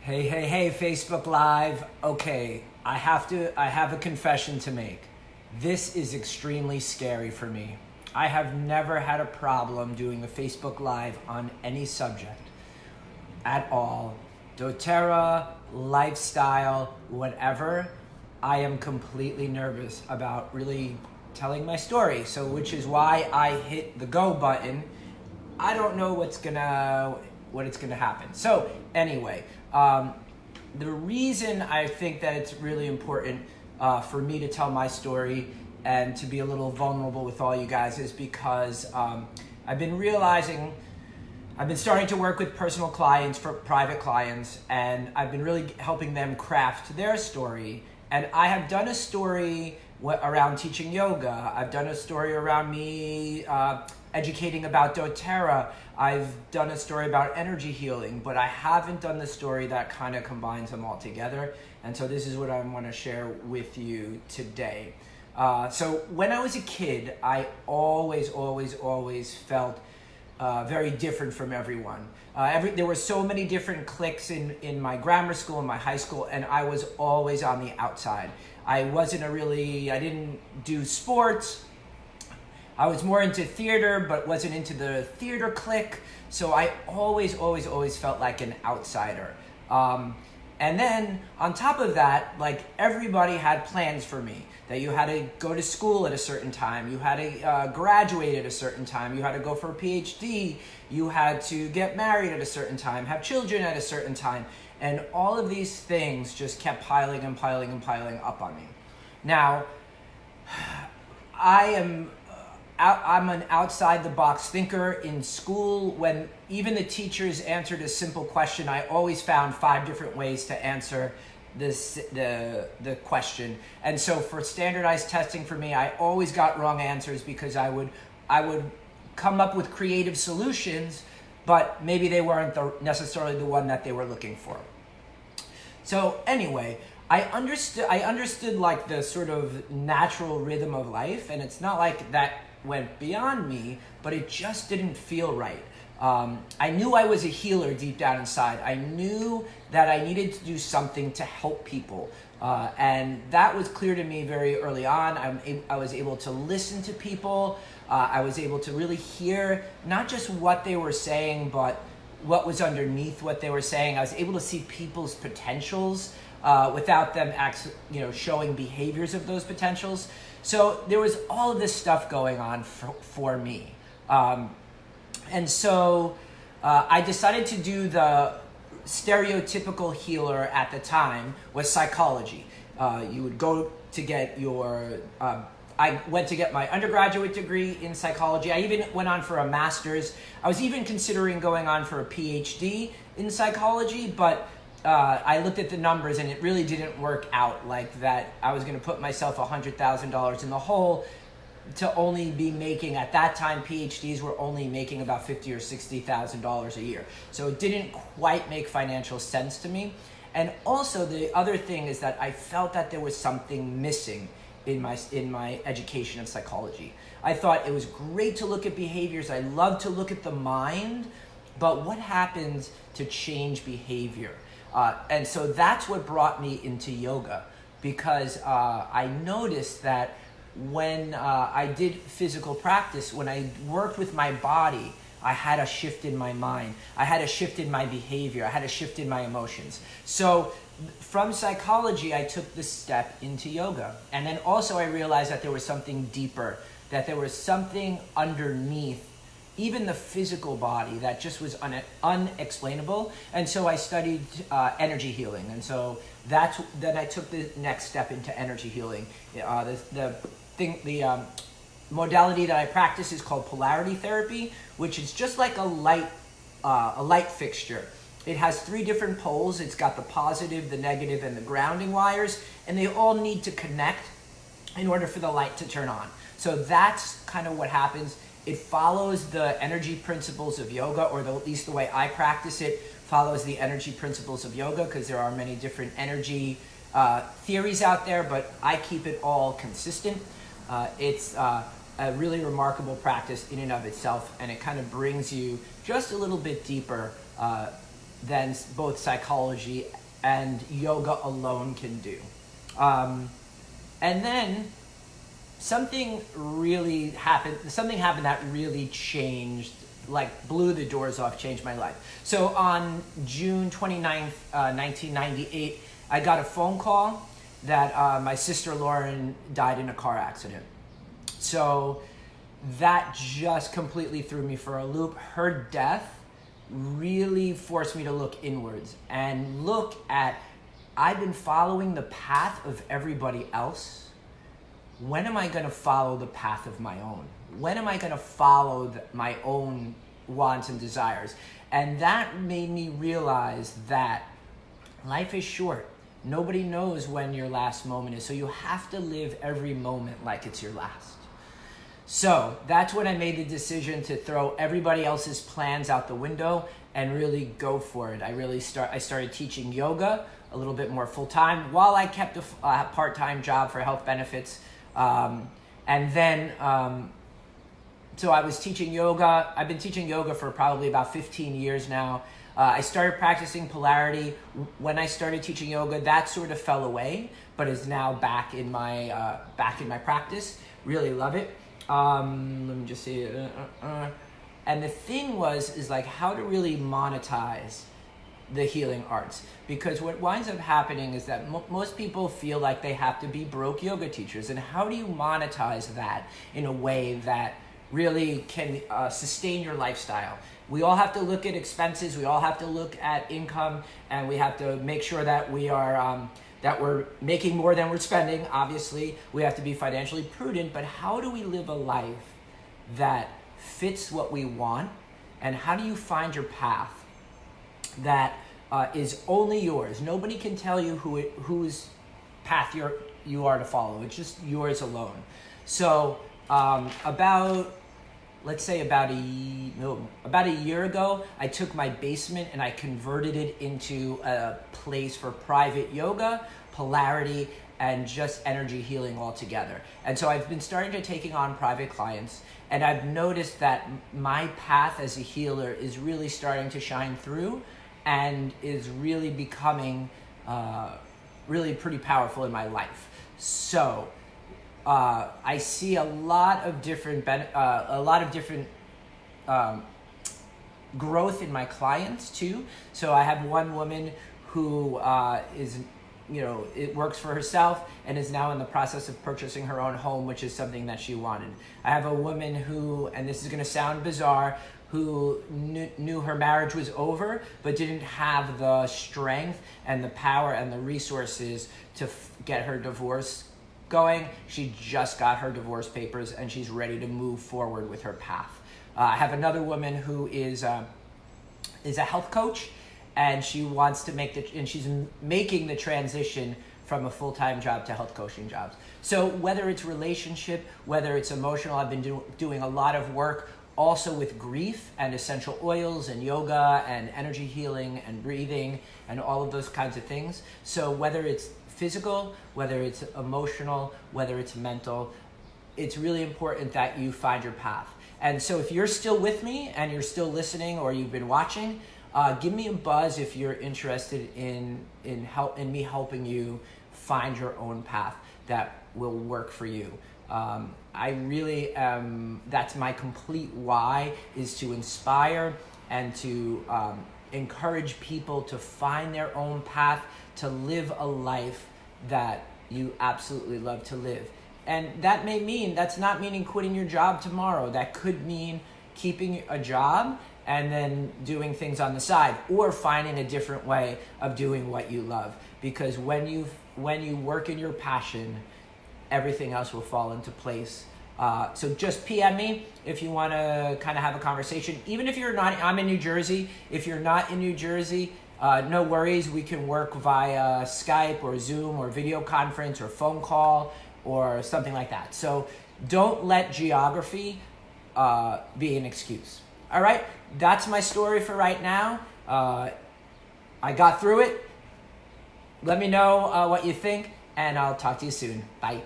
Hey, Facebook Live. Okay, I have a confession to make. This is extremely scary for me. I have never had a problem doing a Facebook Live on any subject at all. doTERRA, lifestyle, whatever. I am completely nervous about really telling my story. So, which is why I hit the go button. I don't know what it's gonna happen. So anyway, the reason I think that it's really important for me to tell my story and to be a little vulnerable with all you guys is because I've been realizing I've been starting to work with personal clients, for private clients, and I've been really helping them craft their story. And I have done a story around teaching yoga. I've done a story around me educating about doTERRA. I've done a story about energy healing, but I haven't done the story that kind of combines them all together. And so this is what I want to share with you today. So when I was a kid, I always felt very different from everyone. There were so many different cliques in my grammar school and my high school, and I was always on the outside. I didn't do sports. I was more into theater, but wasn't into the theater clique. So I always felt like an outsider. And then on top of that, like everybody had plans for me, that you had to go to school at a certain time, you had to graduate at a certain time, you had to go for a PhD, you had to get married at a certain time, have children at a certain time. And all of these things just kept piling up on me. Now, I'm an outside the box thinker. In school, when even the teachers answered a simple question, I always found 5 different ways to answer the question. And so for standardized testing for me, I always got wrong answers because I would come up with creative solutions, but maybe they weren't necessarily the one that they were looking for. So anyway, I understood like the sort of natural rhythm of life, and it's not like that went beyond me, but it just didn't feel right. I knew I was a healer deep down inside. I knew that I needed to do something to help people. And that was clear to me very early on. I was able to listen to people. I was able to really hear not just what they were saying, but what was underneath what they were saying. I was able to see people's potentials without them showing behaviors of those potentials. So there was all of this stuff going on for me. And so I decided to do the stereotypical healer at the time was psychology. You would go to get I went to get my undergraduate degree in psychology. I even went on for a master's. I was even considering going on for a PhD in psychology, but I looked at the numbers and it really didn't work out like that. I was going to put myself $100,000 in the hole to only be making, at that time, PhDs were only making about $50,000 or $60,000 a year. So it didn't quite make financial sense to me. And also the other thing is that I felt that there was something missing in my education of psychology. I thought it was great to look at behaviors. I love to look at the mind, but what happens to change behavior? And so that's what brought me into yoga, because I noticed that when I did physical practice, when I worked with my body, I had a shift in my mind. I had a shift in my behavior. I had a shift in my emotions. So from psychology, I took the step into yoga. And then also I realized that there was something deeper, that there was something underneath even the physical body that just was unexplainable. And so I studied energy healing. And so then I took the next step into energy healing. The modality that I practice is called polarity therapy, which is just like a light fixture. It has 3 different poles. It's got the positive, the negative, and the grounding wires, and they all need to connect in order for the light to turn on. So that's kind of what happens. It follows the energy principles of yoga, or at least the way I practice it follows the energy principles of yoga, because there are many different energy theories out there, but I keep it all consistent. It's a really remarkable practice in and of itself, and it kind of brings you just a little bit deeper than both psychology and yoga alone can do. And then something happened that really changed, like blew the doors off, changed my life. So on June 29th, 1998, I got a phone call that my sister Lauren died in a car accident. So that just completely threw me for a loop. Her death really forced me to look inwards and look at, I've been following the path of everybody else. When am I going to follow the path of my own? When am I going to follow my own wants and desires? And that made me realize that life is short. Nobody knows when your last moment is. So you have to live every moment like it's your last. So that's when I made the decision to throw everybody else's plans out the window and really go for it. I started teaching yoga a little bit more full time while I kept a part-time job for health benefits. And then, so I was teaching yoga. I've been teaching yoga for probably about 15 years now. I started practicing polarity. When I started teaching yoga, that sort of fell away, but is now back in my practice. Really love it. Let me just see. And the thing is like how to really monetize the healing arts, because what winds up happening is that most people feel like they have to be broke yoga teachers, and how do you monetize that in a way that really can sustain your lifestyle? We all have to look at expenses, we all have to look at income, and we have to make sure that we are that we're making more than we're spending. Obviously, we have to be financially prudent, but how do we live a life that fits what we want, and how do you find your path that is only yours? Nobody can tell you whose path you are to follow. It's just yours alone. So about a year ago, I took my basement and I converted it into a place for private yoga, polarity, and just energy healing all together. And so I've been starting to taking on private clients, and I've noticed that my path as a healer is really starting to shine through and is really becoming really pretty powerful in my life. So I see a lot of different growth in my clients too. So I have one woman who it works for herself and is now in the process of purchasing her own home, which is something that she wanted. I have a woman who, and this is going to sound bizarre, who knew her marriage was over, but didn't have the strength and the power and the resources to get her divorce going. She just got her divorce papers and she's ready to move forward with her path. I have another woman who is a health coach, and she wants to she's making the transition from a full-time job to health coaching jobs. So whether it's relationship, whether it's emotional, I've been doing a lot of work also with grief and essential oils and yoga and energy healing and breathing and all of those kinds of things. So whether it's physical, whether it's emotional, whether it's mental, it's really important that you find your path. And so if you're still with me and you're still listening or you've been watching, give me a buzz if you're interested in me helping you find your own path that will work for you. I really am, that's my complete why, is to inspire and to encourage people to find their own path, to live a life that you absolutely love to live. And that may mean, that's not meaning quitting your job tomorrow. That could mean keeping a job and then doing things on the side, or finding a different way of doing what you love. Because when you work in your passion, everything else will fall into place. So just PM me if you want to kind of have a conversation. Even if you're not, I'm in New Jersey. If you're not in New Jersey, no worries. We can work via Skype or Zoom or video conference or phone call or something like that. So don't let geography be an excuse. All right, that's my story for right now. I got through it. Let me know what you think, and I'll talk to you soon. Bye.